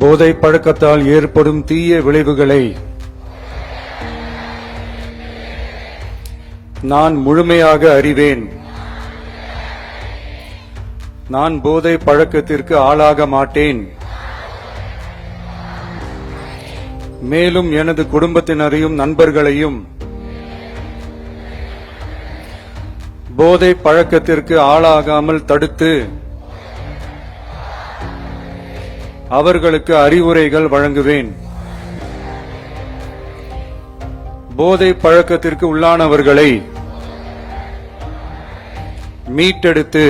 போதை பழக்கத்தால் ஏற்படும் தீய விளைவுகளை நான் முழுமையாக அறிவேன். நான் போதை பழக்கத்திற்கு ஆளாக மாட்டேன். மேலும் எனது குடும்பத்தினரையும் நண்பர்களையும் போதை பழக்கத்திற்கு ஆளாகாமல் தடுத்து அவர்களுக்கு அறிவுரைகள் வழங்குவேன். போதை பழக்கத்திற்கு உள்ளானவர்களை மீட்டெடுத்து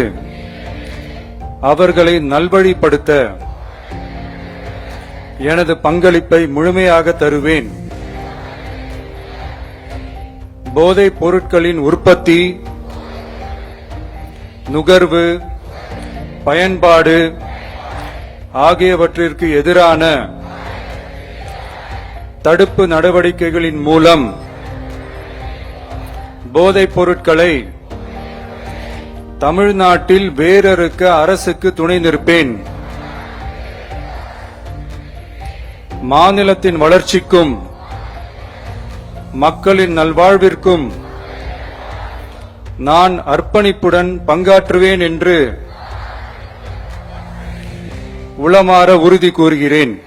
அவர்களை நல்வழிப்படுத்த எனது பங்களிப்பை முழுமையாக தருவேன். போதைப் பொருட்களின் உற்பத்தி, நுகர்வு, பயன்பாடு ஆகியவற்றிற்கு எதிரான தடுப்பு நடவடிக்கைகளின் மூலம் போதைப் பொருட்களை தமிழ்நாட்டில் வேரறுக்க அரசுக்கு துணை நிற்பேன். மாநிலத்தின் வளர்ச்சிக்கும் மக்களின் நல்வாழ்விற்கும் நான் அர்ப்பணிப்புடன் பங்காற்றுவேன் என்று உளமாற உறுதி கூறுகிறேன்.